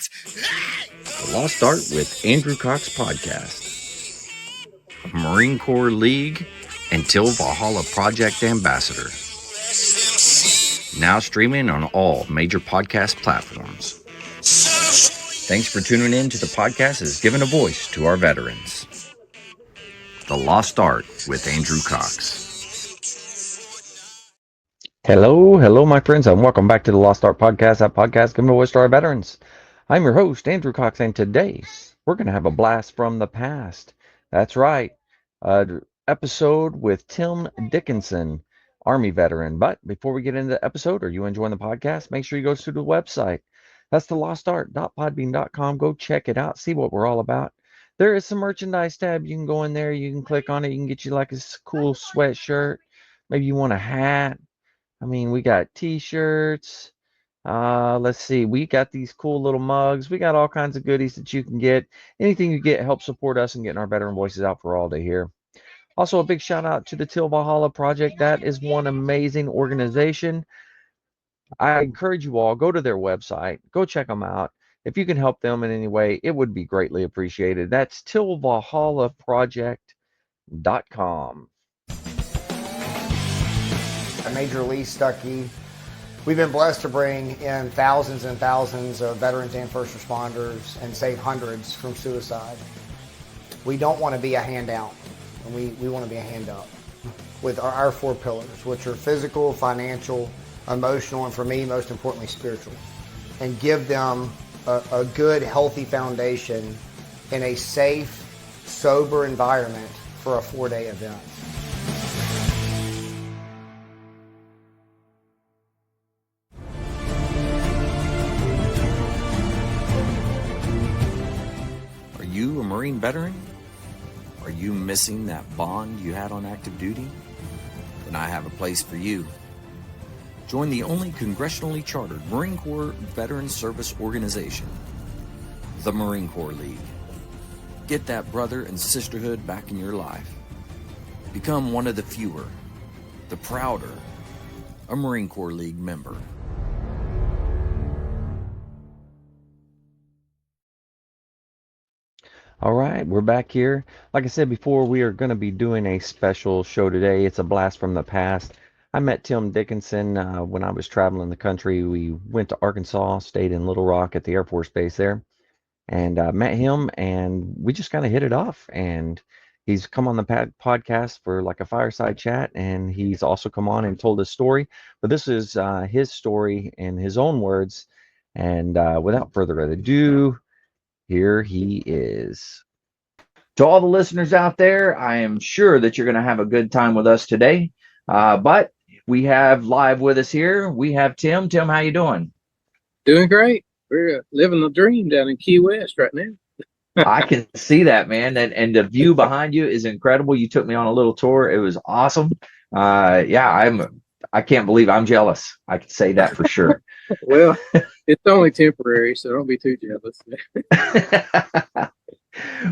The Lost Art with Andrew Cox podcast. Marine Corps League and Till Valhalla Project Ambassador. Now streaming on all major podcast platforms. Thanks for tuning in to the podcast that has given a voice to our veterans. The Lost Art with Andrew Cox. Hello, my friends, and welcome back to the Lost Art Podcast, that podcast giving a voice to our veterans. I'm your host, Andrew Cox, and today we're going to have a blast from the past. That's right, episode with Tim Dickinson, Army veteran. But before we get into the episode, are you enjoying the podcast? Make sure you go to the website. That's the lostart.podbean.com. Go check it out, see what we're all about. There is some merchandise tab. You can go in there, you can click on it, you can get you like a cool sweatshirt. Maybe you want a hat. I mean, we got t-shirts. Let's see. We got these cool little mugs. We got all kinds of goodies that you can get. Anything you get helps support us in getting our veteran voices out for all to hear. Also, a big shout out to the Till Valhalla Project. That is one amazing organization. I encourage you all, go to their website. Go check them out. If you can help them in any way, it would be greatly appreciated. That's tillvalhallaproject.com. Major Lee Stuckey. We've been blessed to bring in thousands and thousands of veterans and first responders and save hundreds from suicide. We don't want to be a handout, and we want to be a hand up with our four pillars, which are physical, financial, emotional, and for me, most importantly, spiritual, and give them a good, healthy foundation in a safe, sober environment for a 4-day event. Are you a Marine veteran? Are you missing that bond you had on active duty? Then I have a place for you. Join the only congressionally chartered Marine Corps veteran service organization, the Marine Corps League. Get that brother and sisterhood back in your life. Become one of the fewer, the prouder, a Marine Corps League member. All right, we're back here. Like I said before, we are going to be doing a special show today. It's a blast from the past. I met Tim Dickinson when I was traveling the country. We went to Arkansas, stayed in Little Rock at the Air Force Base there, and met him, and we just kind of hit it off. And he's come on the podcast for like a fireside chat, and he's also come on and told his story. But this is his story in his own words. And without further ado, here he is. To all the listeners out there, I am sure that you're going to have a good time with us today. But we have live with us here, we have Tim. Tim, how you doing? Doing great. We're living the dream down in Key West right now. I can see that, man. And the view behind you is incredible. You took me on a little tour. It was awesome. I can't believe I'm jealous. I can say that for sure. Well, it's only temporary, so don't be too jealous.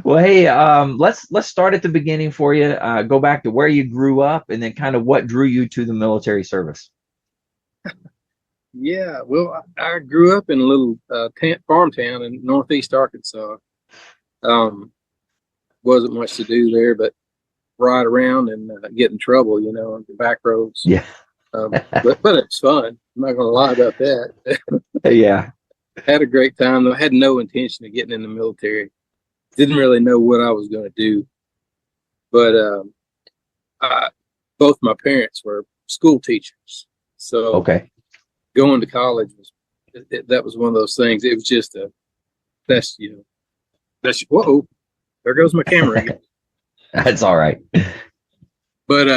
Well, hey, let's start at the beginning for you. Go back to where you grew up, and then kind of what drew you to the military service. Yeah, well, I grew up in a little farm town in northeast Arkansas. Wasn't much to do there, but ride around and get in trouble, on the back roads. Yeah. But it's fun. I'm not going to lie about that. Yeah. Had a great time, though. I had no intention of getting in the military. Didn't really know what I was going to do. But both my parents were school teachers. So okay. Going to college that was one of those things. It was just whoa, there goes my camera again. That's all right. But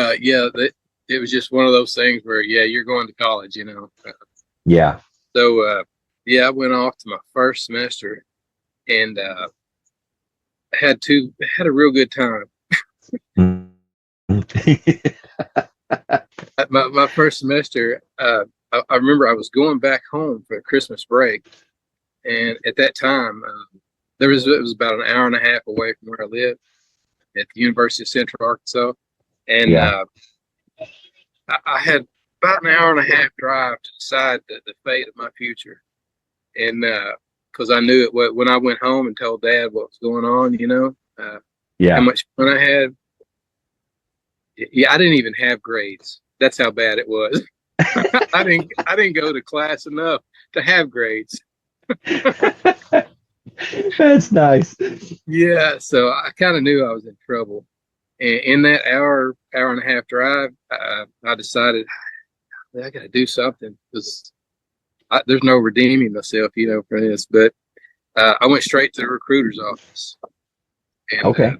it was just one of those things where, you're going to college, Yeah. So, I went off to my first semester and had a real good time. my first semester, I remember I was going back home for Christmas break. And at that time, it was about an hour and a half away from where I lived at the University of Central Arkansas. And I had about an hour and a half drive to decide the fate of my future. And because I knew it when I went home and told Dad what was going on, how Yeah. much fun I had. Yeah, I didn't even have grades. That's how bad it was. I didn't go to class enough to have grades. That's nice. Yeah, so I kind of knew I was in trouble. And in that hour and a half drive, I decided I got to do something because there's no redeeming myself, for this. But I went straight to the recruiter's office and Okay.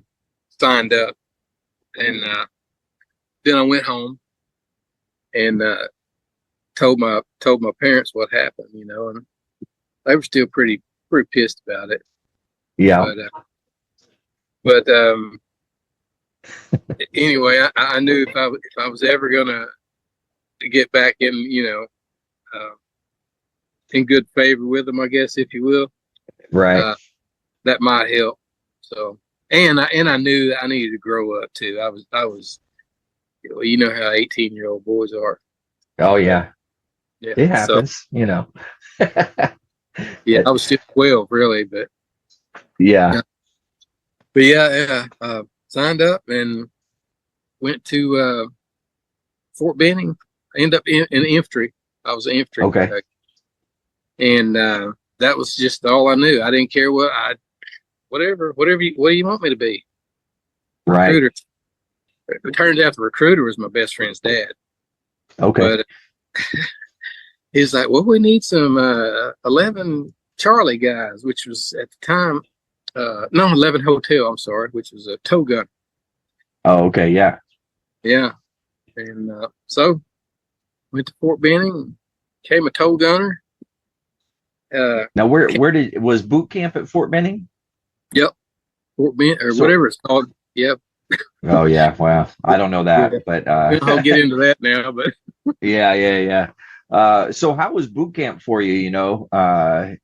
signed up. And then I went home and told my parents what happened, and they were still pretty pissed about it. Yeah. But anyway, I knew if I was ever gonna get back in good favor with them, I guess, if you will, Right. that might help. So, and I knew that I needed to grow up too. I was, how 18-year-old boys are. Oh yeah. Yeah. It So happens, yeah, I was still 12 really, but Yeah. yeah, signed up and went to Fort Benning. I ended up in infantry. I was infantry. Okay. And that was just all I knew. I didn't care whatever what do you want me to be? Right. Recruiter. It turns out the recruiter was my best friend's dad. Okay. But he's like, well, we need some 11 Charlie guys, which was at the time, no, 11 Hotel, I'm sorry, which was a tow gun. Oh, okay. Yeah. Yeah. And so went to Fort Benning, became a tow gunner. Now, where was boot camp at Fort Benning? Yep. Fort Benning or whatever it's called. Yep. Oh yeah. Wow. I don't know that, Yeah. but I'll get into that now, but yeah. So how was boot camp for you?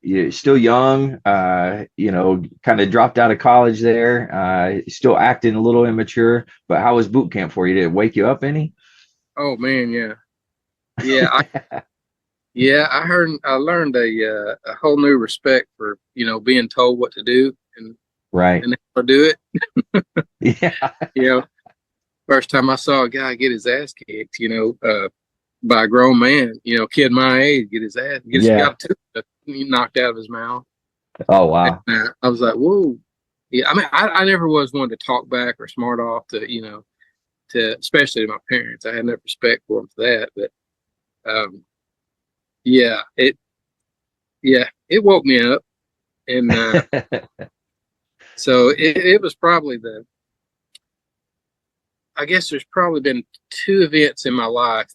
You're still young, kind of dropped out of college there, still acting a little immature, but how was boot camp for you? Did it wake you up any? oh man, yeah. Yeah, I learned a whole new respect for, being told what to do Right. and how to do it. Yeah. First time I saw a guy get his ass kicked, by a grown man, kid my age, Yeah. got a tooth knocked out of his mouth. Oh wow. And, I was like, whoa. Yeah, I mean, I never was one to talk back or smart off to especially to my parents. I had enough respect for them for that, but yeah, it woke me up, and so it was probably I guess there's probably been two events in my life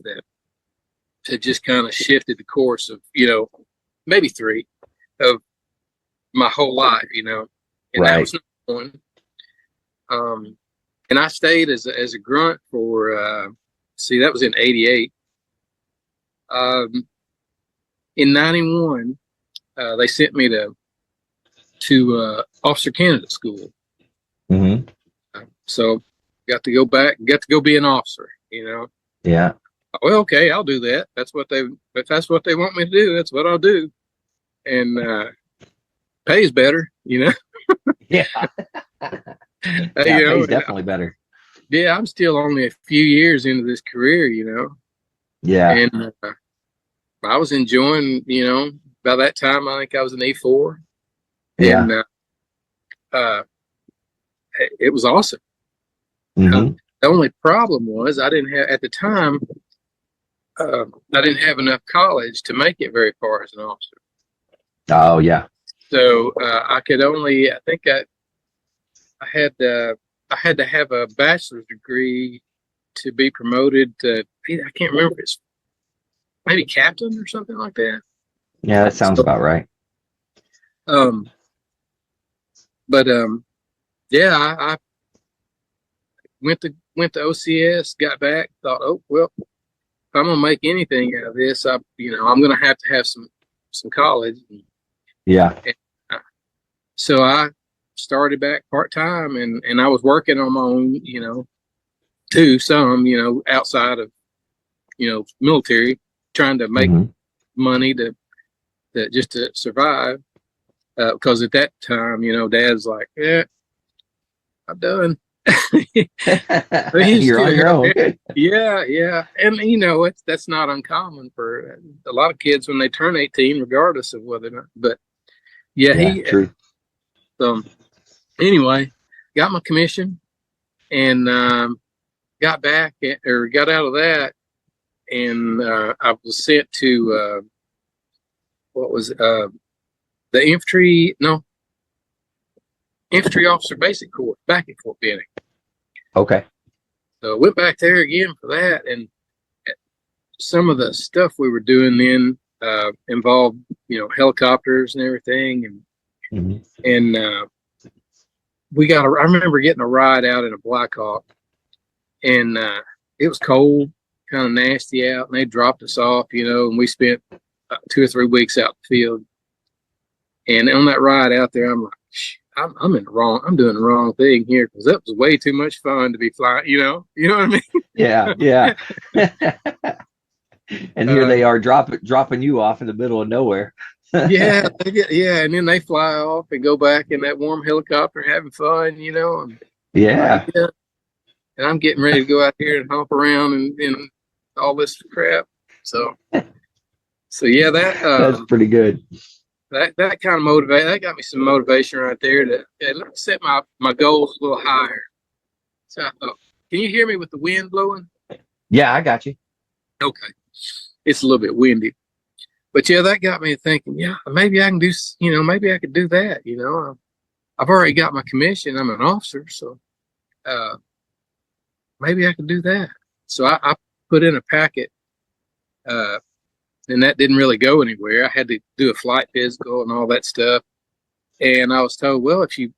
that just kind of shifted the course of, maybe three of my whole life, and Right. that was number one. And I stayed as a grunt for, that was in '88. In '91, they sent me to Officer Candidate School. Mm-hmm. So got to go back, got to go be an officer, Yeah. Well, okay, I'll do that. If that's what they want me to do, that's what I'll do. And pays better, Yeah. Yeah, pays definitely better. Yeah, I'm still only a few years into this career, Yeah. And I was enjoying, by that time, I think I was an E4. Yeah. And it was awesome. Mm-hmm. The only problem was I didn't have, at the time, I didn't have enough college to make it very far as an officer. Oh yeah. So I could only, I think I had to have a bachelor's degree to be promoted to, I can't remember if it's maybe captain or something like that. Yeah, that sounds about right. But yeah, I went to OCS, got back, thought, oh well, if I'm gonna make anything out of this, I'm gonna have to have some college. Yeah. And, so I started back part time, and I was working on my own, too, some, outside of, military, trying to make money to just to survive. because at that time, Dad's like, yeah, I'm done. But he's You're still on your out own. there. Yeah, and that's not uncommon for a lot of kids when they turn 18, regardless of whether or not. But yeah, Yeah, true. anyway, got my commission and got got out of that, and I was sent to what was the infantry officer basic course back at Fort Benning. Okay. So I went back there again for that, and some of the stuff we were doing then involved, helicopters and everything, Mhm. and I remember getting a ride out in a Black Hawk, and it was cold, kind of nasty out, and they dropped us off, and we spent 2 or 3 weeks out in the field. And on that ride out there, I'm like, I'm doing the wrong thing here, because that was way too much fun to be flying, you know what I mean? Yeah, yeah. And here they are dropping you off in the middle of nowhere. Yeah, and then they fly off and go back in that warm helicopter having fun, and Yeah. yeah, and I'm getting ready to go out here and hop around and all this crap. So yeah, That's pretty good. that kind of that got me some motivation right there to let's set my goals a little higher. So I thought, can you hear me with the wind blowing? Yeah, I got you. Okay, it's a little bit windy. But yeah, that got me thinking, yeah, maybe I can do, maybe I could do that. I've already got my commission. I'm an officer. So maybe I could do that. So I put in a packet, and that didn't really go anywhere. I had to do a flight physical and all that stuff. And I was told, well, if you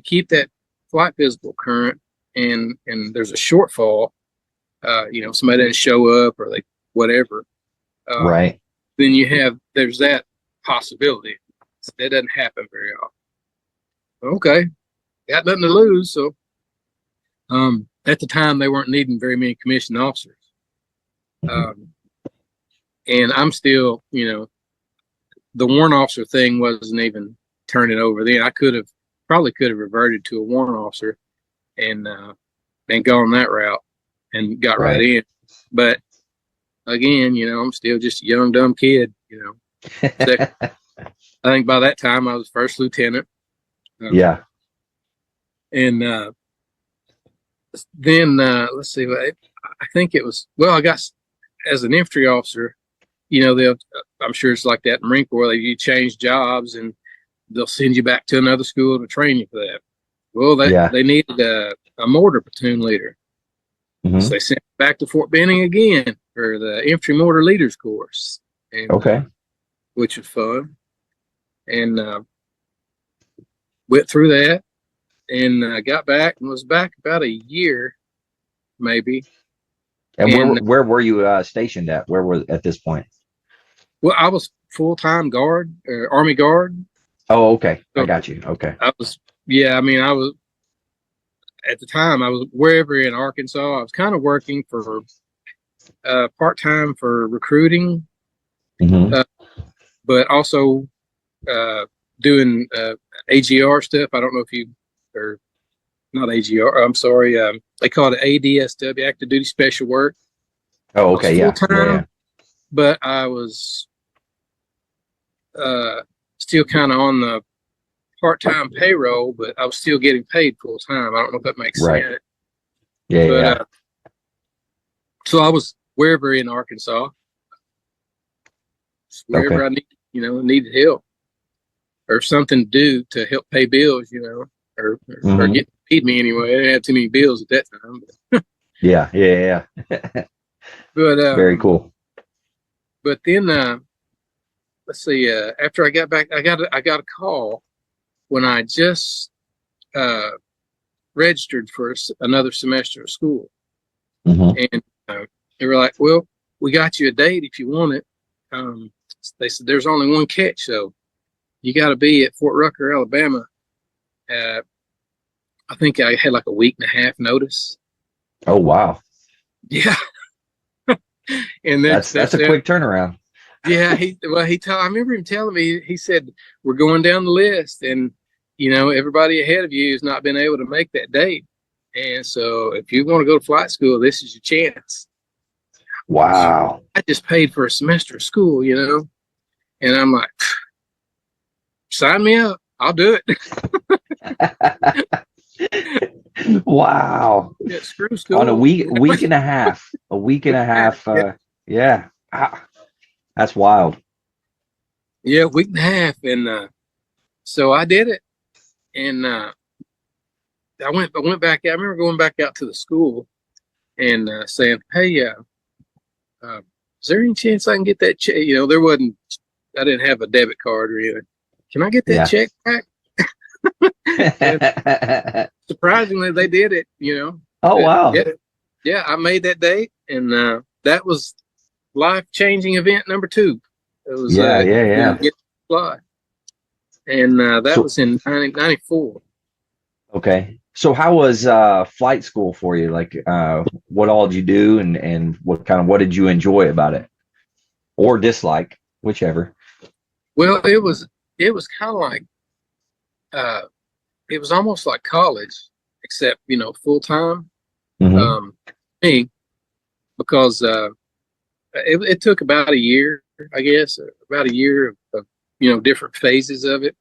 keep that flight physical current and there's a shortfall, somebody didn't show up or whatever. Right. Then there's that possibility. So that doesn't happen very often. Okay, got nothing to lose. So, at the time they weren't needing very many commissioned officers, and I'm still, the warrant officer thing wasn't even turning over then. I probably could have reverted to a warrant officer and gone that route and got right in, but. Again, I'm still just a young, dumb kid, I think by that time I was first lieutenant. Yeah. And then, let's see, I think it was, I got, as an infantry officer, I'm sure it's like that in the Marine Corps, you change jobs and they'll send you back to another school to train you for that. Well, they needed a mortar platoon leader. Mm-hmm. So they sent me back to Fort Benning again for the infantry mortar leaders course. And, okay. Which was fun. And went through that and got back and was back about a year, maybe. And where were you stationed at? Where were at this point? Well, I was full-time guard, Army Guard. Oh, okay. So I got you. Okay. I was at the time, I was wherever in Arkansas. I was kind of working for part-time for recruiting, but also doing AGR stuff. I don't know if you, or not AGR, I'm sorry. They call it ADSW, Active Duty Special Work. Oh, okay. Yeah. But I was still kind of on the part-time payroll, but I was still getting paid full-time. I don't know if that makes sense. Yeah, but, so I was wherever in Arkansas, wherever I needed help or something to do to help pay bills, or get to feed me anyway. I didn't have too many bills at that time. But yeah. But very cool. But then let's see. After I got back, I got a call when I just registered for another semester of school, and they were like, "Well, we got you a date if you want it." They said there's only one catch, so you got to be at Fort Rucker, Alabama. I think I had like a week and a half notice. Oh wow! Yeah, and that's a quick turnaround. Yeah, I remember him telling me, he said, we're going down the list, and everybody ahead of you has not been able to make that date. And so if you want to go to flight school, this is your chance. Wow. I just paid for a semester of school, and I'm like, sign me up. I'll do it. Wow. Yeah, screw school. On a week and a half. A week and a half. Yeah. Ah, that's wild. Yeah, week and a half. And so I did it. And I went back. I remember going back out to the school and saying, "Hey, is there any chance I can get that check?" There wasn't. I didn't have a debit card or anything. Can I get that check back? Surprisingly, they did it. Oh, wow. Yeah, I made that date, and that was life-changing event number 2. It was yeah. get to fly, and that was in 1994. Okay. So how was flight school for you? Like what all did you do, and what did you enjoy about it? Or dislike, whichever. Well, it was kind of like it was almost like college, except full time. Mm-hmm. Me, because it took about a year, I guess, about a year of different phases of it.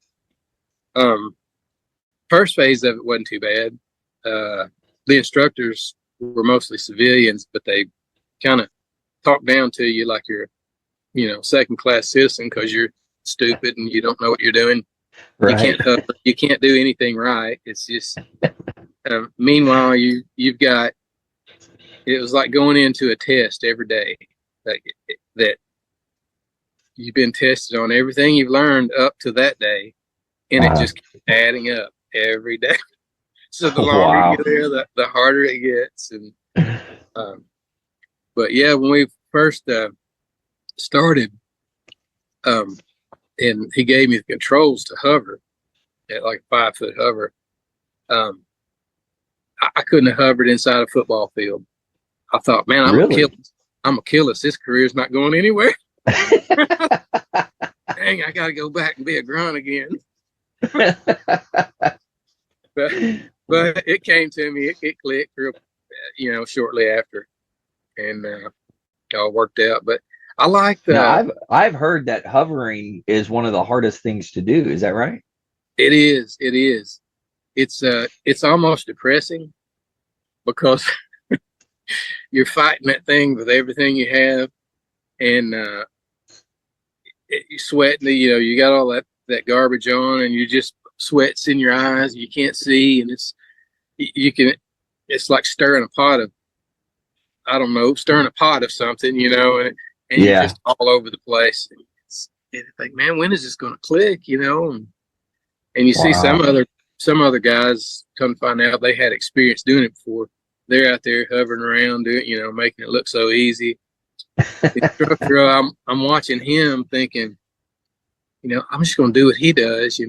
First phase of it wasn't too bad. The instructors were mostly civilians, but they kind of talk down to you like you're second class citizen because you're stupid and you don't know what you're doing. Right. You can't hover, you can't do anything right. It's just meanwhile you've got, it was like going into a test every day, that you've been tested on everything you've learned up to that day, and it just keeps adding up every day. So the longer you get there, the harder it gets. And but yeah, when we first started, and he gave me the controls to hover at like 5-foot hover. I couldn't have hovered inside a football field. I thought, man, I'm gonna kill us. This career's not going anywhere. Dang, I gotta go back and be a grunt again. but it came to me. It clicked real, shortly after, and it all worked out. But I like the. Now, I've heard that hovering is one of the hardest things to do. Is that right? It is. It is. It's almost depressing because you're fighting that thing with everything you have, and you're sweating. You got all that garbage on, and you just sweats in your eyes. You can't see, and it's like stirring a pot of, I don't know, stirring a pot of something, and you're just all over the place. And you think, man, when is this going to click? And you see some other guys come to find out they had experience doing it before. They're out there hovering around, doing, making it look so easy. The instructor, I'm watching him thinking, I'm just going to do what he does.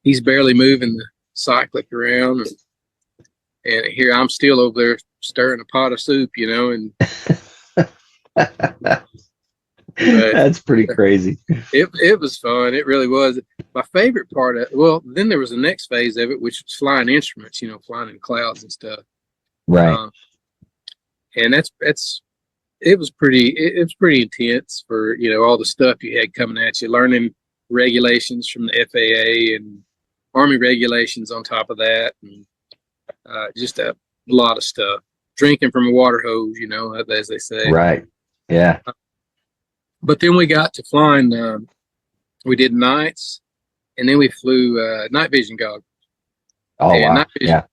He's barely moving the cyclic around, and here I'm still over there stirring a pot of soup, and that's pretty crazy. It was fun. It really was. My favorite part then there was the next phase of it, which was flying instruments, flying in clouds and stuff. Right. And it was pretty intense for, all the stuff you had coming at you, learning regulations from the FAA and Army regulations on top of that, and just a lot of stuff. Drinking from a water hose, as they say. Right. Yeah. But then we got to flying. We did nights, and then we flew night vision goggles. Oh, and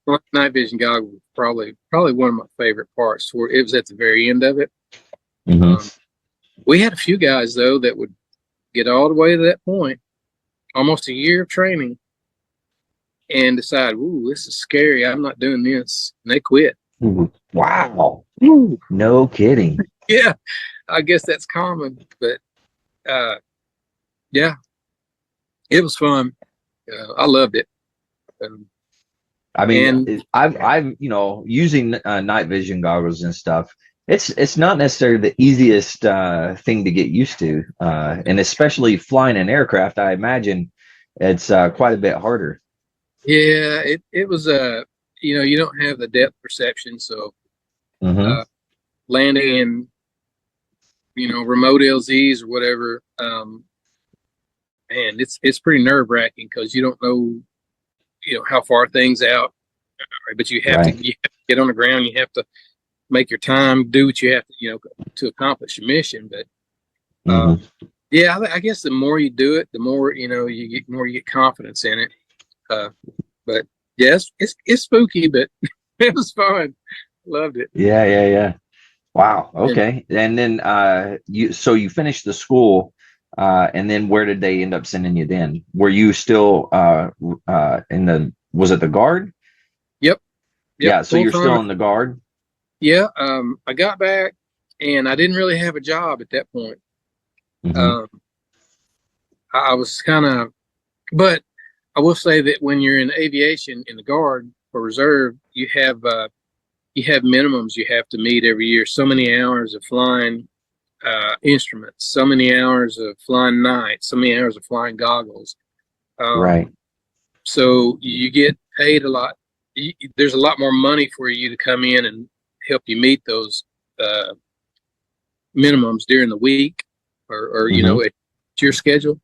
wow. Night vision goggles was probably one of my favorite parts. Where it was at the very end of it. Mm-hmm. We had a few guys though that would get all the way to that point, almost a year of training, and decide, "Ooh, this is scary. I'm not doing this," and they quit. Wow. No kidding. Yeah, I guess that's common, but yeah, it was fun. I loved it. I mean, I've using night vision goggles and stuff. It's not necessarily the easiest thing to get used to, and especially flying an aircraft. I imagine it's quite a bit harder. Yeah, it was you don't have the depth perception, so Hmm. uh, landing in remote LZs or whatever, and it's pretty nerve wracking because you don't know how far things out, but Right. you have to get on the ground, you have to make your time, do what you have to to accomplish your mission. But Hmm. yeah, I guess the more you do it, the more you get confidence in it. Uh, but yes, it's spooky, but it was fun. Loved it. Yeah, yeah, yeah. Wow. And Okay. And then you finished the school, and then where did they end up sending you then? Were you still in the was it the guard? yep, yep, Yeah, so full you're still time. in the guard. Yeah, I got back and I didn't really have a job at that point. Hmm. Um, I was kind of, but I will say that when you're in aviation in the guard or reserve, you have minimums you have to meet every year. So many hours of flying instruments, so many hours of flying nights, so many hours of flying goggles. Right. Um, so you get paid a lot. There's a lot more money for you to come in and help you meet those uh, minimums during the week, or Hmm. at your schedule.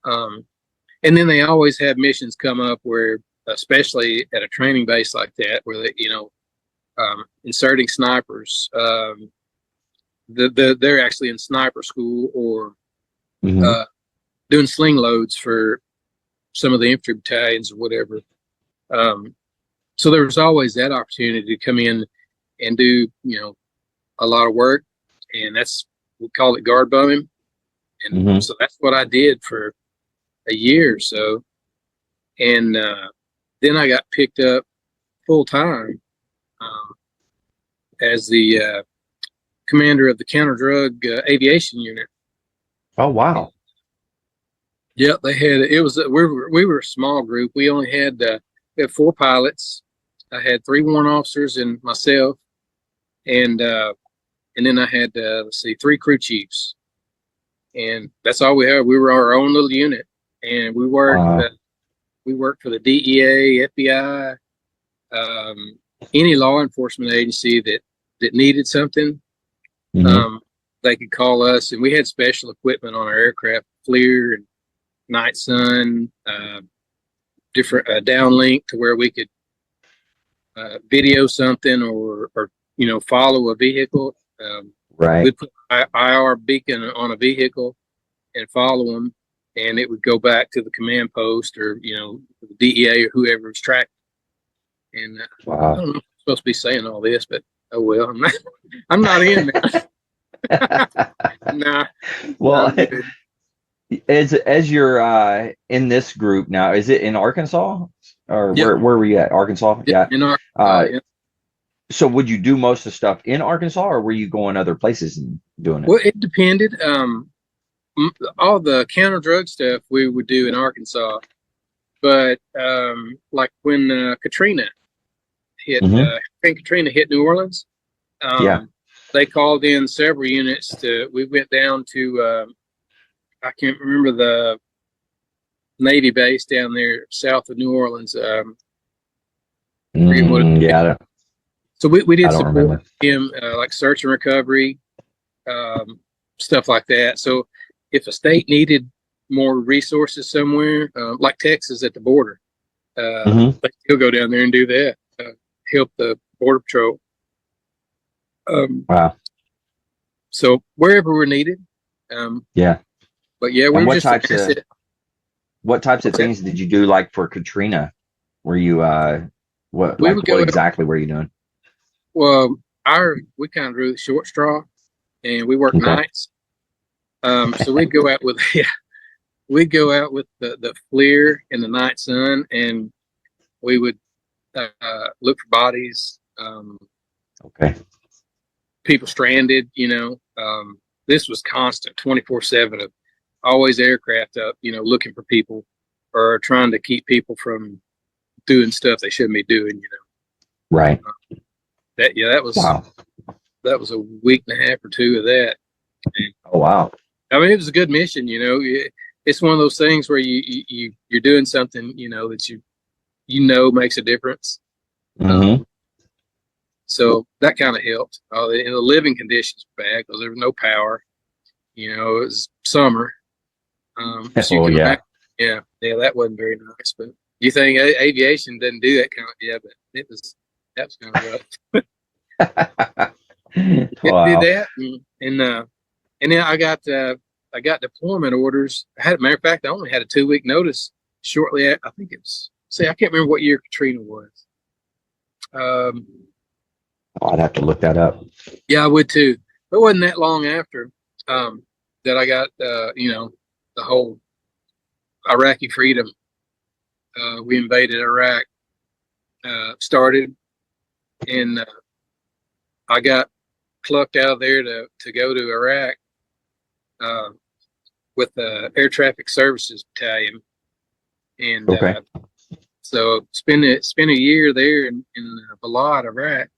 Um, and then they always have missions come up where, especially at a training base like that, where inserting snipers. They're actually in sniper school or Hmm. uh, doing sling loads for some of the infantry battalions or whatever. Um, so there was always that opportunity to come in and do a lot of work, and that's we call it guard bumming, and Hmm. so that's what I did for a year or so, and then I got picked up full time as the commander of the counter drug aviation unit. Oh, wow. Yeah, they had it was we were a small group. We had four pilots. I had three warrant officers and myself, and then I had let's see, three crew chiefs, and that's all we had. We were our own little unit, and Wow. we worked for the DEA, FBI, any law enforcement agency that needed something. Hmm. Um, they could call us, and we had special equipment on our aircraft, FLIR and Night Sun, different downlink to where we could video something or follow a vehicle. Right. We'd put IR beacon on a vehicle and follow them, and it would go back to the command post or the DEA or whoever was tracking. And I Wow. don't know if I'm supposed to be saying all this, but oh well, I'm not in there. Nah, no, Well, I'm good. as you're in this group now, is it in Arkansas or Yep, where were you at? Arkansas? yep, Yeah. in Arkansas. Uh, Yeah. so would you do most of the stuff in Arkansas, or were you going other places and doing it? Well, it depended. All the counter drug stuff we would do in Arkansas, but like when Hmm. Katrina hit New Orleans, Yeah. they called in several units to. We went down to I can't remember the Navy base down there south of New Orleans. Forget what it, Yeah. so we I did don't support remember. him like search and recovery, um, stuff like that. So if a state needed more resources somewhere, like Texas at the border, Hmm. they still go down there and do that, help the border patrol. Um, Wow. so wherever we're needed. Um, Yeah. but yeah, we And were just an asset. what types of What's that? things did you do like for Katrina? Were you We would what go out. exactly were you doing? Well, we kind of drew the short straw, and we worked Okay. nights. So we'd go out with yeah, we'd go out with the FLIR and the Night Sun, and we would look for bodies, Okay. people stranded. This was constant, 24/7 of always aircraft up, looking for people or trying to keep people from doing stuff they shouldn't be doing. Right. That yeah, that was Wow. that was a week and a half or two of that. And, Oh, wow. I mean, it was a good mission. It's one of those things where you're doing something, that makes a difference. Mm-hmm. So that kind of helped. The living conditions were bad because there was no power. It was summer. So you Oh, can yeah. yeah, that wasn't very nice. But you think aviation doesn't do that kind of, but that was kind of rough. It did Wow. that, and then I got deployment orders. Matter of fact, I only had a 2-week notice shortly. I think I can't remember what year Katrina was. Oh, I'd have to look that up. Yeah, I would too. It wasn't that long after that I got, the whole Iraqi freedom. We invaded Iraq, started, and I got clucked out of there to go to Iraq with the Air Traffic Services Battalion, and Okay. so spent a year there in Balad, Iraq.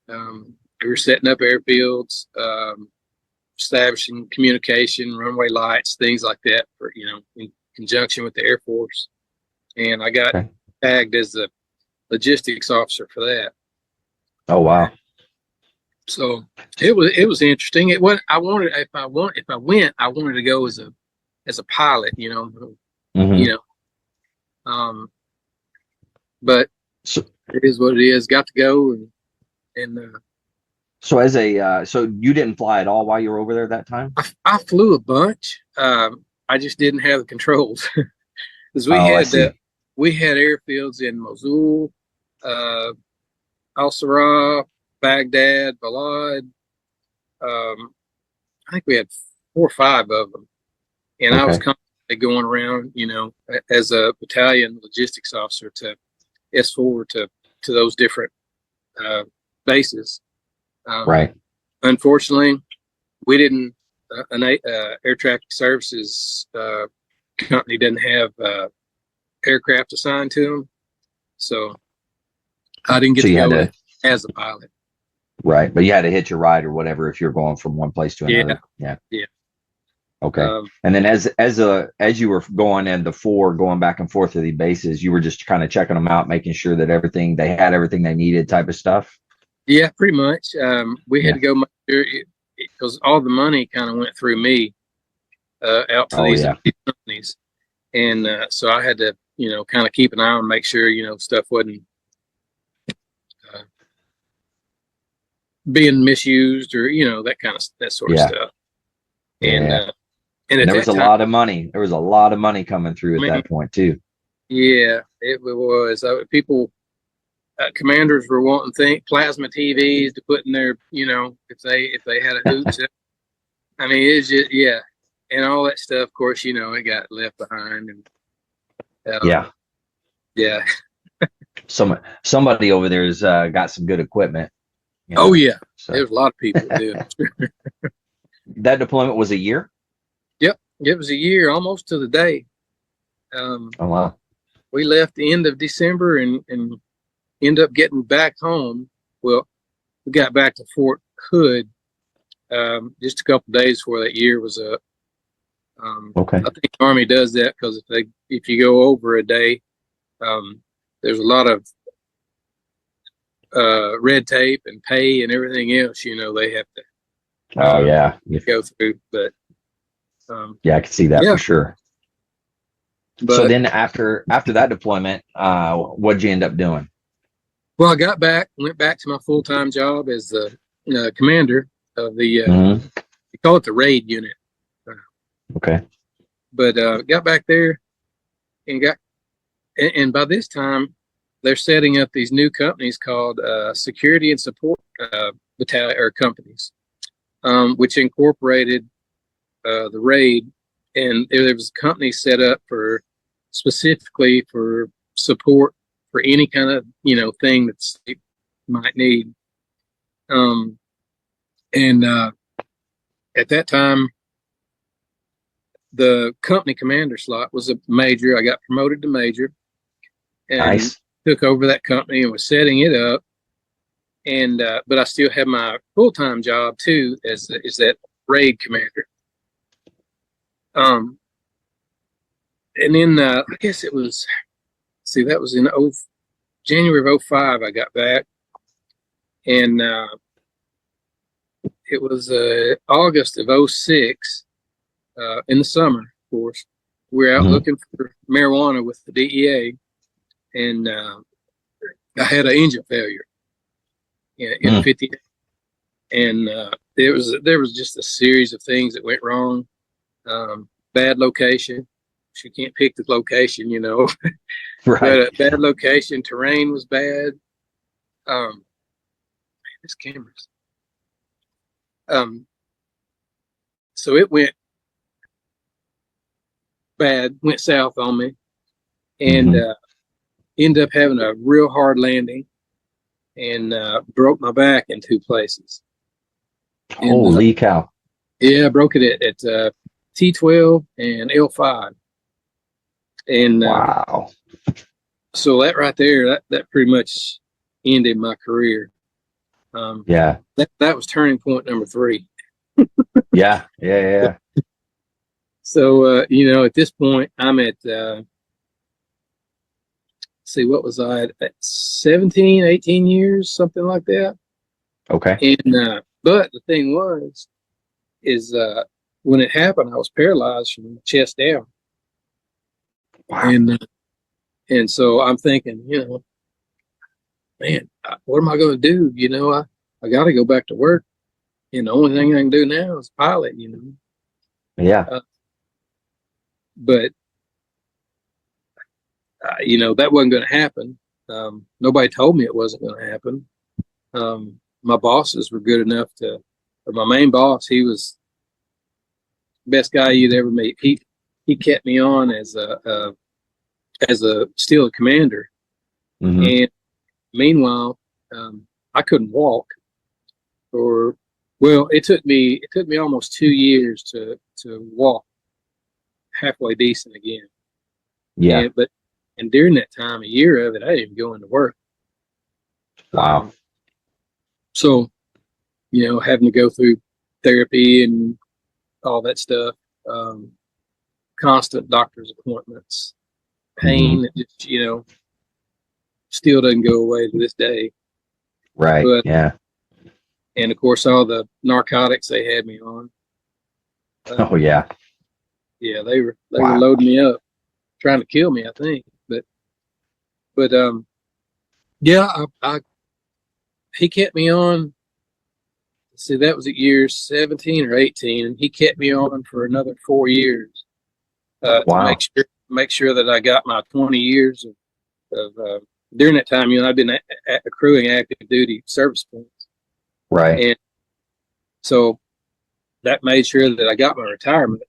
We were setting up airfields, establishing communication, runway lights, things like that for in conjunction with the Air Force, and I got Okay. tagged as the logistics officer for that. Oh, wow. So it was interesting. It was I wanted if I went, I wanted to go as a pilot, Mm-hmm. But So, it is what it is. Got to go and so so you didn't fly at all while you were over there that time? I flew a bunch. I just didn't have the controls because Oh, I see. we had airfields in Mosul, Al Sarraf, Baghdad, Balad. I think we had 4 or 5 of them, and I was Okay. constantly going around, as a battalion logistics officer to S4 to those different bases. Right. Unfortunately, we didn't. An air traffic services company didn't have aircraft assigned to them, so I didn't get So to you had go to, as a pilot. right, but you had to hitch a ride or whatever if you're going from one place to Yeah, another. Yeah. yeah. Okay. And then as you were going in going back and forth to the bases, you were just kind of checking them out, making sure that they had everything they needed type of stuff. Yeah, pretty much. We had Yeah. to go make sure because all the money kind of went through me out to Oh, these yeah. companies, and so I had to, kind of keep an eye on, make sure stuff wasn't uh, being misused or that sort of Yeah. stuff. And Yeah. and And at there was that a time, lot of money. There was a lot of money coming through at man, that point too. yeah, it was. People, commanders were wanting plasma TVs to put in their, if they had a hoops. I mean, it's just and all that stuff. Of course, it got left behind, and Yeah. yeah. Somebody over there's got some good equipment. Oh yeah, So there's a lot of people that do. that deployment was a year. Yep, it was a year almost to the day. Oh, wow. We left the end of December and end up getting back home. Well, we got back to Fort Hood just a couple of days before that year was up. Okay. I think the Army does that because if you go over a day, there's a lot of red tape and pay and everything else. They have to Oh, yeah. go through. But Yeah, I could see that yeah, for sure. So but then after that deployment, what'd you end up doing? well, I got back, went back to my full-time job as the commander of the Mhm. we call it the raid unit. Okay. But got back there and and by this time they're setting up these new companies called security and support battalion or companies, which incorporated the raid, and there was a company set up specifically for support for any kind of thing that state might need. And at that time, the company commander slot was a major. I got promoted to major and Nice. took over that company and was setting it up. and but I still have my full-time job too as that raid commander. And then I guess it was, see, that was in January of 05 I got back, and it was August of 06 in the summer, of course. We were out looking for marijuana with the DEA, and I had an engine failure in a 50, and there was just a series of things that went wrong. Bad location. You can't pick the location, you know. Right. But bad location. Terrain was bad. This camera's. So it went bad, went south on me, and ended up having a real hard landing, and broke my back in 2 places. Holy cow! Yeah, I broke it at T12 and L5, and wow. So that right there, that pretty much ended my career. Yeah. That was turning point number 3. Yeah. So you know, at this point, I'm at see, what was I at 17, 18 years, something like that. Okay. And but the thing is when it happened, I was paralyzed from the chest down. Wow. And so I'm thinking, you know, man, what am I going to do? You know, I got to go back to work, and the only thing I can do now is pilot. You know. Yeah. But you know, that wasn't going to happen. Nobody told me it wasn't going to happen. My bosses were good enough or my main boss, he was the best guy you'd ever meet. He kept me on as a still a commander. And meanwhile, I couldn't walk. It took me almost 2 years to walk halfway decent again. Yeah. And during that time, a year of it, I didn't even go into work. Wow. So, you know, having to go through therapy and all that stuff, constant doctor's appointments, pain that just, you know, still doesn't go away to this day. Right. But, yeah. And of course, all the narcotics they had me on. Oh yeah. Yeah, they were loading me up, trying to kill me, I think. But yeah, he kept me on. See, that was at year 17 or 18, and he kept me on for another 4 years to make sure that I got my 20 years of during that time. You know, I've been accruing active duty service points, right? And so that made sure that I got my retirement.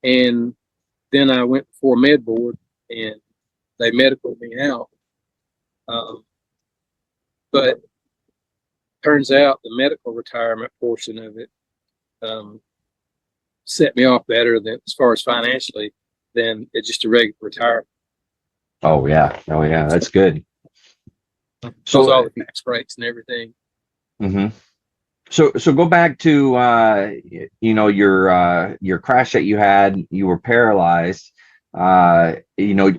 And then I went before med board, and they medicaled me out. But turns out the medical retirement portion of it set me off better than, as far as financially, than it's just a regular retirement. Oh yeah, that's good. So all the tax breaks and everything. So go back to you know, your crash that you had. You were paralyzed. You know,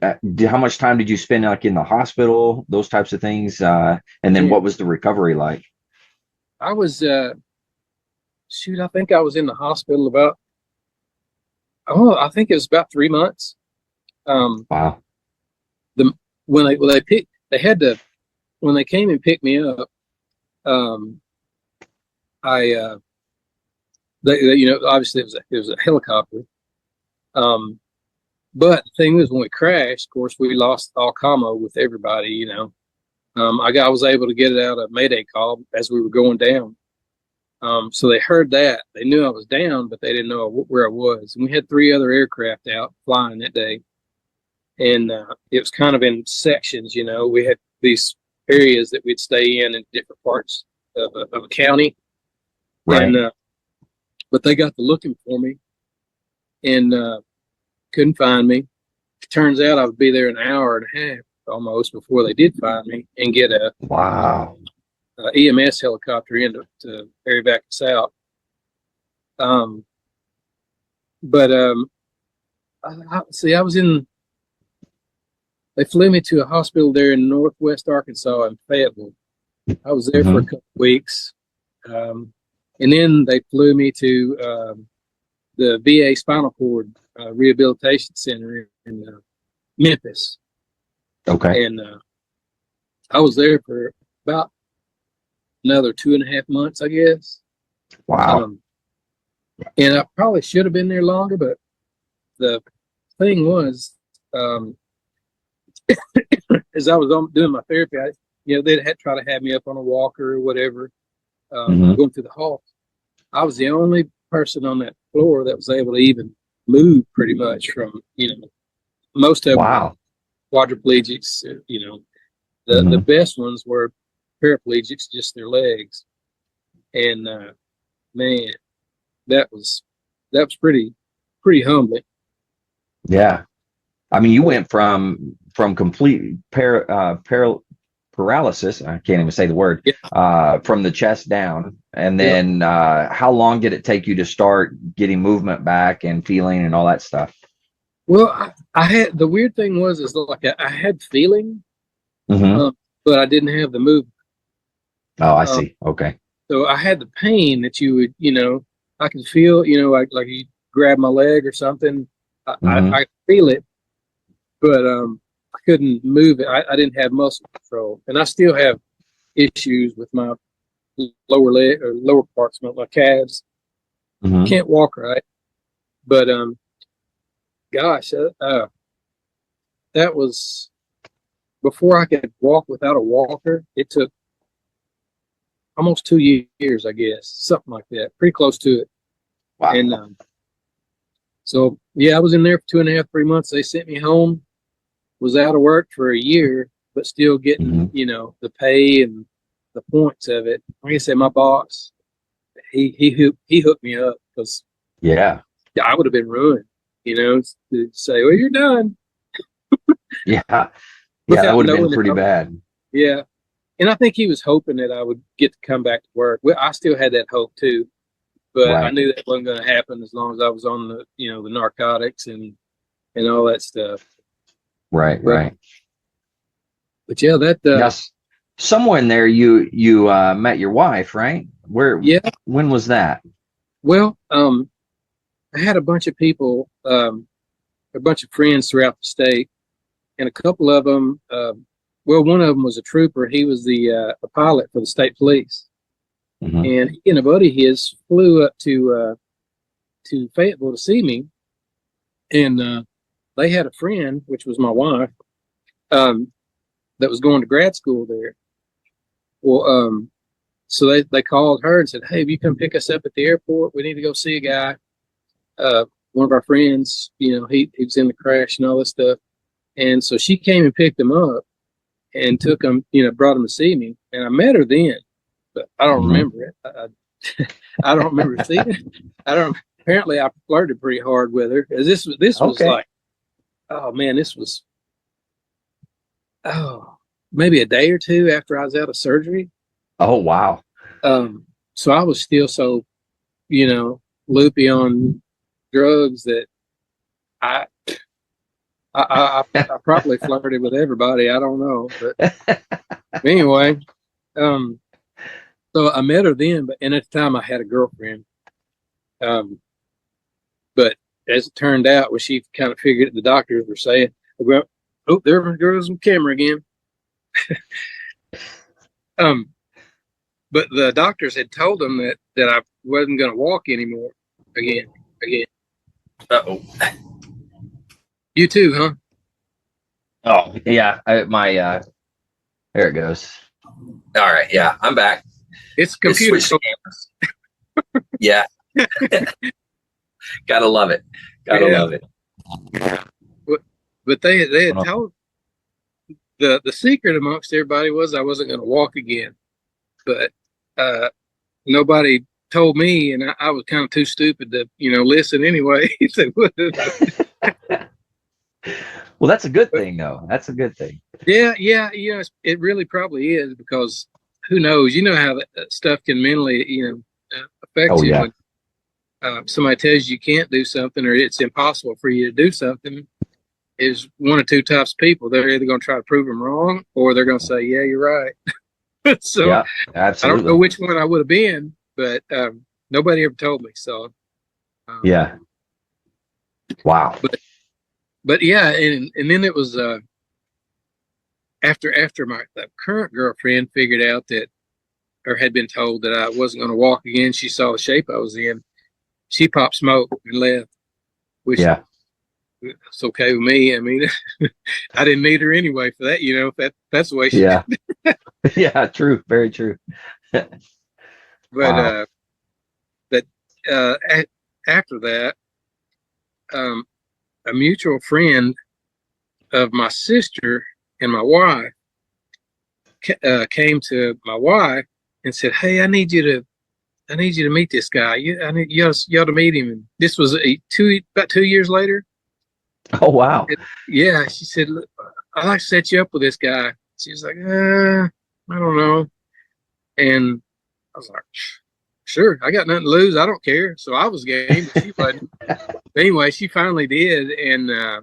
how much time did you spend like in the hospital? Those types of things. And then what was the recovery like? I was I think I was in the hospital about, I think it was about 3 months. Wow. When they came and picked me up, they you know, obviously it was a helicopter. But the thing was, when we crashed, of course, we lost all commo with everybody, you know. I was able to get it out of Mayday call as we were going down. So they heard that. They knew I was down, but they didn't know where I was. And we had 3 other aircraft out flying that day. And it was kind of in sections, you know. We had these areas that we'd stay in different parts of a county. Right. And, but they got to looking for me and couldn't find me. It turns out I would be there an hour and a half almost before they did find me and get a EMS helicopter in to ferry back us out. But see, I was in. They flew me to a hospital there in Northwest Arkansas in Fayetteville. I was there for a couple of weeks, and then they flew me to the VA Spinal Cord Rehabilitation Center in Memphis. Okay. And I was there for about another 2.5 months, I guess. Wow. And I probably should have been there longer, but the thing was, as I was doing my therapy, they'd try to have me up on a walker or whatever, going through the hall. I was the only person on that floor that was able to even move pretty much from, most of them were quadriplegics, the best ones were paraplegics, just their legs. And, man, that was pretty humbling. Yeah. I mean, you went from complete paralysis. I can't even say the word. From the chest down, and then how long did it take you to start getting movement back and feeling and all that stuff? Well, I had, the weird thing was like I had feeling, but I didn't have the movement. Oh, I see. Okay. So I had the pain that you would, I could feel, like you grab my leg or something. I feel it, but I couldn't move it. I didn't have muscle control, and I still have issues with my lower leg or lower parts, my calves. Can't walk right, but gosh, that was before I could walk without a walker. It took almost 2 years, I guess, something like that, pretty close to it. Wow. And so, yeah, I was in there for 2.5, 3 months. They sent me home, was out of work for a year, but still getting, the pay and the points of it. Like I said, my boss, he hooked me up because I would have been ruined, to say, well, you're done. Yeah, that would have been pretty bad. Yeah. And I think he was hoping that I would get to come back to work. Well, I still had that hope too, but I knew that wasn't going to happen as long as I was on the, the narcotics and all that stuff. Right. But yeah, that yes, somewhere in there you met your wife, right? Where? Yeah. When was that? Well, I had a bunch of people, a bunch of friends throughout the state, and a couple of them. Well, one of them was a trooper. He was a pilot for the state police, and he and a buddy of his flew up to Fayetteville to see me, and they had a friend, which was my wife, that was going to grad school there. Well, so they called her and said, "Hey, if you come pick us up at the airport, we need to go see a guy. One of our friends, he was in the crash and all this stuff." And so she came and picked him up and took him, brought him to see me. And I met her then, but I don't remember it. I don't remember seeing it. Apparently I flirted pretty hard with her. This was like, oh man, this was, maybe a day or two after I was out of surgery. Oh, wow. So I was still so, loopy on drugs that I probably flirted with everybody. I don't know, but anyway, so I met her then, and at the time I had a girlfriend. But as it turned out, when she kind of figured it, the doctors were saying, "Well, oh, there goes the camera again." But the doctors had told them that I wasn't going to walk anymore again. Uh-oh. You too, huh? Oh, yeah. There it goes. All right. Yeah, I'm back. It's computer. Yeah. Gotta love it. Love it. But they had told the secret amongst everybody was I wasn't going to walk again. But nobody told me, and I was kind of too stupid to listen anyway. Well, that's a good thing, though. That's a good thing. Yeah. It really probably is, because who knows? You know how that stuff can mentally, affect Oh you yeah. when somebody tells you can't do something or it's impossible for you to do something. Is one or two types of people. They're either going to try to prove them wrong or they're going to say, yeah, you're right. So Yeah, I don't know absolutely. which one I would have been, but nobody ever told me. So, um, Yeah. Wow. but yeah, and then it was after my current girlfriend figured out that, or had been told that I wasn't going to walk again. She saw the shape I was in. She popped smoke and left, which Yeah. it's okay with me. I mean, I didn't need her anyway for that. If that's the way she. Yeah. Yeah, true. Very true. But Wow. but after that, um, a mutual friend of my sister and my wife came to my wife and said, "Hey, I need you to meet this guy. I need y'all to meet him." And this was about 2 years later. Oh wow. Yeah, she said, "Look, I'd like to set you up with this guy." She was like, I don't know. And I was like, sure, I got nothing to lose. I don't care. So I was game, but she wasn't. But anyway, she finally did. And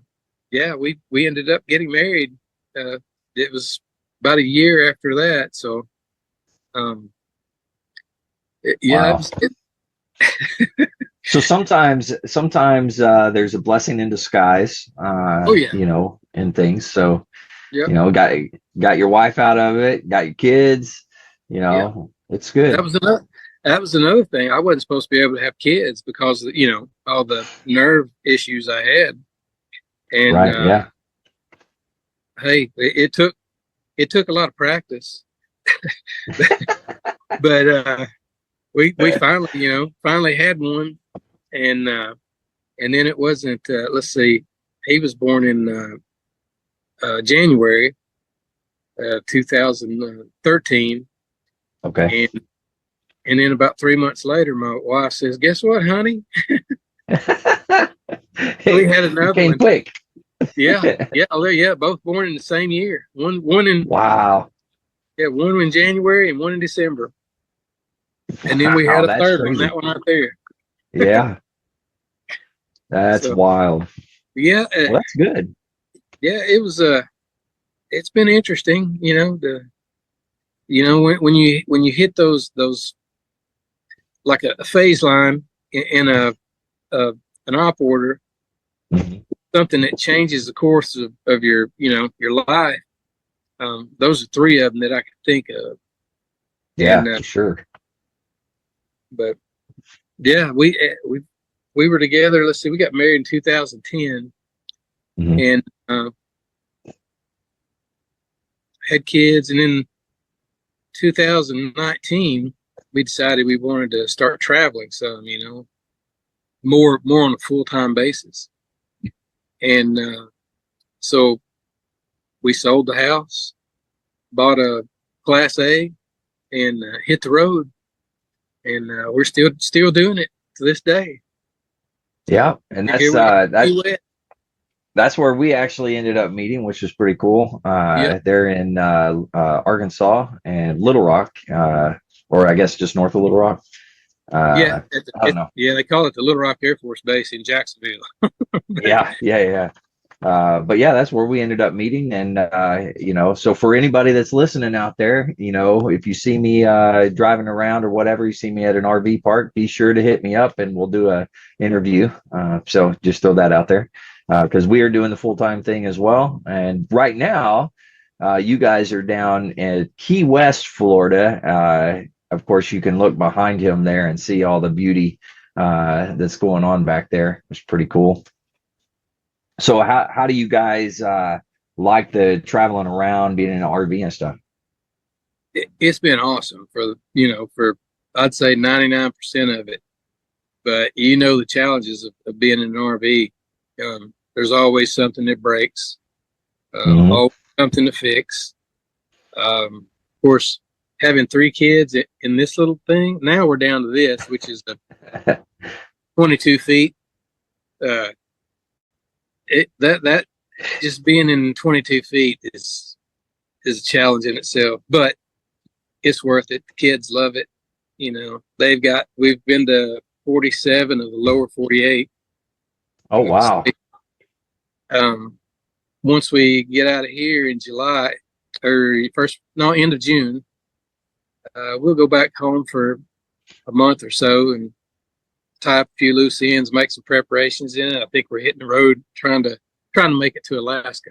yeah, we ended up getting married. It was about a year after that. So um, yeah, Wow. So sometimes there's a blessing in disguise, oh yeah, in things. So, yep, got your wife out of it, got your kids, yeah. it's That good. was another. That was another thing. I wasn't supposed to be able to have kids because all the nerve issues I had. And Right. Yeah. hey, it took a lot of practice, but we finally had one, and then it wasn't. Let's see, he was born in January 2013, Okay. and then about 3 months later, my wife says, "Guess what, honey? We Hey, had it another came one." quick. Yeah, yeah, oh, yeah, both born in the same year. One in Wow. one in January and one in December, and then we had Wow, a that's third one. That crazy. one right there. Yeah, that's So wild. yeah, Well, that's good. yeah, it was it's been interesting, when you hit those like a phase line in a an op order, Mhm. something that changes the course of your life. Those are three of them that I can think of, Yeah, and for sure. but yeah, we were together. Let's see, we got married in 2010, Mhm. and had kids, and in 2019 we decided we wanted to start traveling some, more on a full-time basis. And so we sold the house, bought a Class A, and hit the road. And we're still doing it to this day. Yeah, and Here we are, Key West. that's where we actually ended up meeting, which was pretty cool. Yep. They're in Arkansas and Little Rock, or I guess just north of Little Rock. Yeah. I don't know. Yeah, they call it the Little Rock Air Force Base in Jacksonville. But, Yeah, yeah, yeah. But yeah, that's where we ended up meeting. And, so for anybody that's listening out there, if you see me driving around or whatever, you see me at an RV park, be sure to hit me up and we'll do a interview. So just throw that out there because we are doing the full-time thing as well. And right now, you guys are down in Key West, Florida. Of course, you can look behind him there and see all the beauty that's going on back there. It's pretty cool. So how do you guys like the traveling around, being in an RV and stuff? it's been awesome for I'd say 99% of it. But the challenges of being in an RV. There's always something that breaks, Hmm. always something to fix. Of course, having three kids in this little thing, now we're down to this, which is the 22 feet. Uh, that just being in 22 feet is a challenge in itself, but it's worth it. The kids love it. You know, we've been to 47 of the lower 48. Oh, wow. Um, Once we get out of here in July or end of June, we'll go back home for a month or so and tie up a few loose ends, make some preparations in it. I think we're hitting the road trying to make it to Alaska.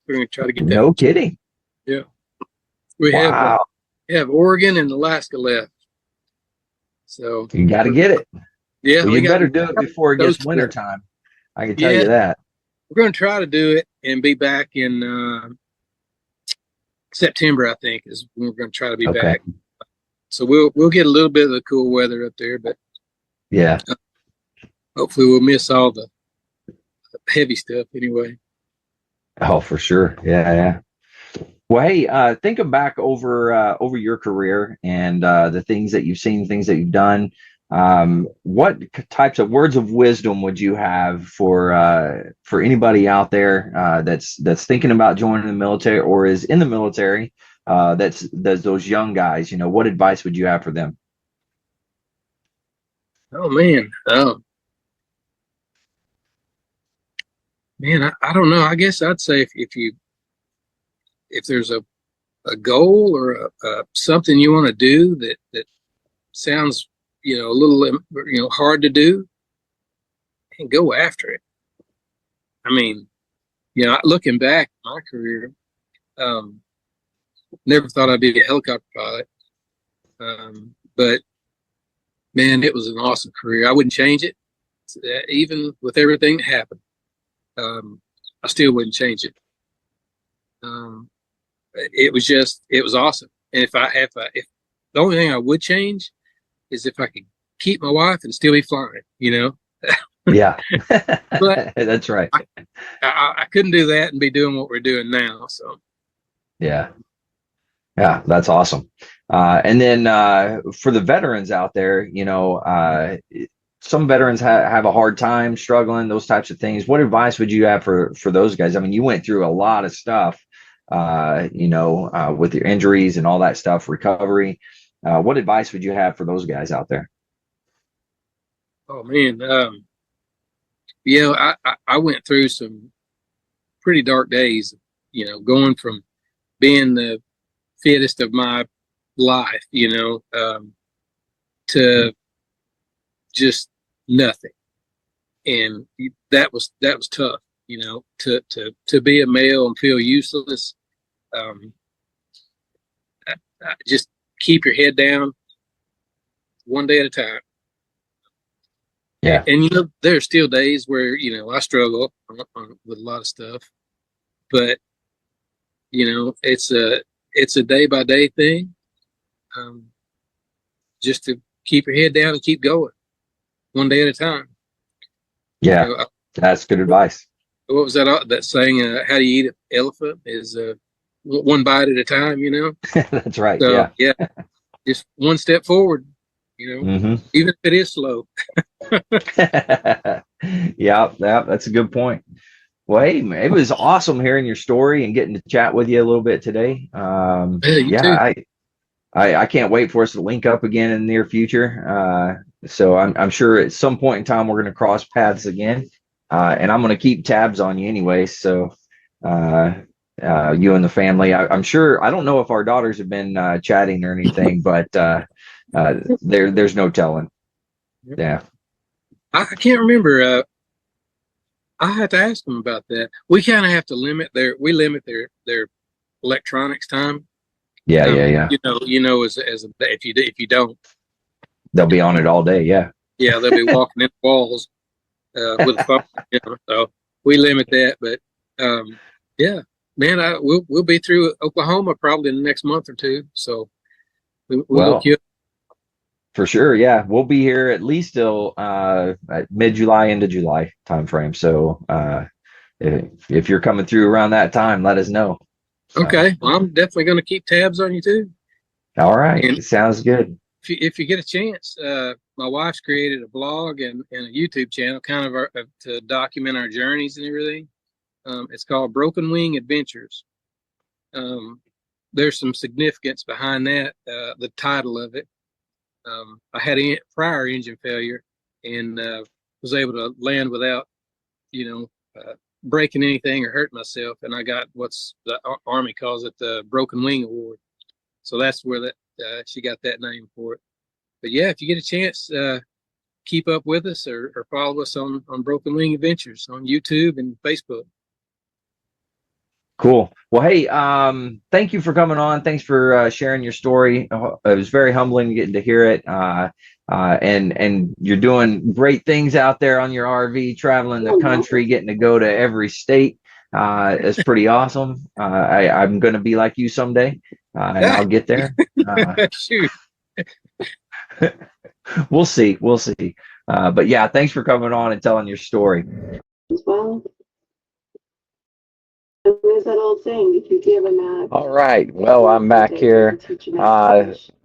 We're going to try to get that. No kidding. Yeah. We Wow. have Oregon and Alaska left. So You got to get it. Yeah. Well, you better do it before it gets wintertime. I can tell you that. We're going to try to do it and be back in September, I think, is when we're going to try to be back. So we'll get a little bit of the cool weather up there, but yeah, hopefully we'll miss all the heavy stuff anyway. Oh, for sure. Yeah. Well, hey, thinking back over your career and the things that you've seen, things that you've done, what types of words of wisdom would you have for anybody out there that's thinking about joining the military or is in the military? That's those young guys. You know, what advice would you have for them? Oh man, I don't know. I guess I'd say if there's a goal or something you want to do that sounds a little hard to do, and go after it. I mean, looking back at my career, never thought I'd be a helicopter pilot, but man, it was an awesome career. I wouldn't change it, even with everything that happened. I still wouldn't change it. It was awesome. And if the only thing I would change is if I could keep my wife and still be flying, Yeah, but that's right. I couldn't do that and be doing what we're doing now. So yeah, that's awesome. And then for the veterans out there, some veterans have a hard time struggling, those types of things. What advice would you have for those guys? I mean, you went through a lot of stuff, with your injuries and all that stuff, recovery. What advice would you have for those guys out there? Oh man, I went through some pretty dark days, going from being the fittest of my life, to just nothing. And that was tough, to be a male and feel useless. Just keep your head down, one day at a time. Yeah. And there are still days where I struggle with a lot of stuff, but it's a day by day thing. Just to keep your head down and keep going, one day at a time. Yeah, that's good advice. What was that saying? How do you eat an elephant? Is one bite at a time. That's right. So, yeah, just one step forward. Mm-hmm. Even if it is slow. Yeah, that's a good point. Well, hey, it was awesome hearing your story and getting to chat with you a little bit today. You too. I can't wait for us to link up again in the near future. So I'm sure at some point in time we're going to cross paths again, and I'm going to keep tabs on you anyway. So you and the family, I'm sure. I don't know if our daughters have been chatting or anything, but there's no telling. Yeah, I can't remember. I have to ask them about that. We kind of have to limit their electronics time. Yeah. As if you don't, They'll be on it all day. Yeah. Yeah, they'll be walking in the walls with a phone. So we limit that, but yeah, man, we'll be through Oklahoma probably in the next month or two. So we'll look you. For sure, yeah, we'll be here at least till mid-July into July timeframe. So if you're coming through around that time, let us know. Okay, well, I'm definitely going to keep tabs on you too. All right, and sounds good. If you get a chance, my wife's created a blog and a YouTube channel, kind of to document our journeys and everything. It's called Broken Wing Adventures. there's some significance behind that. The title of it. I had a prior engine failure and was able to land without, breaking anything or hurting myself. And I got what's the Army calls it the Broken Wing Award. So that's where that she got that name for it. But yeah, if you get a chance, keep up with us or follow us on Broken Wing Adventures on YouTube and Facebook. Cool. Well, hey, thank you for coming on. Thanks for sharing your story. It was very humbling getting to hear it. And you're doing great things out there on your RV, traveling the country, getting to go to every state. It's pretty awesome. I'm going to be like you someday, and I'll get there. Shoot. We'll see. We'll see. But yeah, thanks for coming on and telling your story. As well. There's that old saying, if you give a man. All right. Well, I'm back here.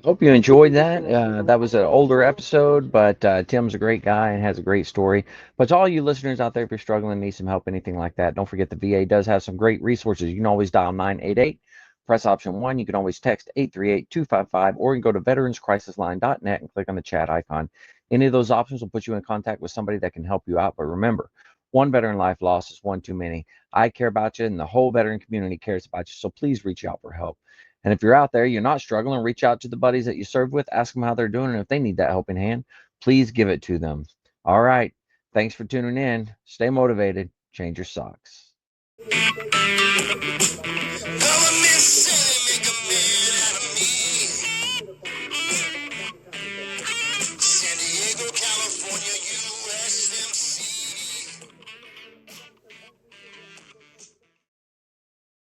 Hope you enjoyed that. That was an older episode, but Tim's a great guy and has a great story. But to all you listeners out there, if you're struggling, need some help, anything like that, don't forget the VA does have some great resources. You can always dial 988, press option 1. You can always text 838-255, or you can go to veteranscrisisline.net and click on the chat icon. Any of those options will put you in contact with somebody that can help you out. But remember, one veteran life lost is one too many. I care about you, and the whole veteran community cares about you. So please reach out for help. And if you're out there, you're not struggling, reach out to the buddies that you serve with, ask them how they're doing, and if they need that helping hand, please give it to them. All right. Thanks for tuning in. Stay motivated. Change your socks.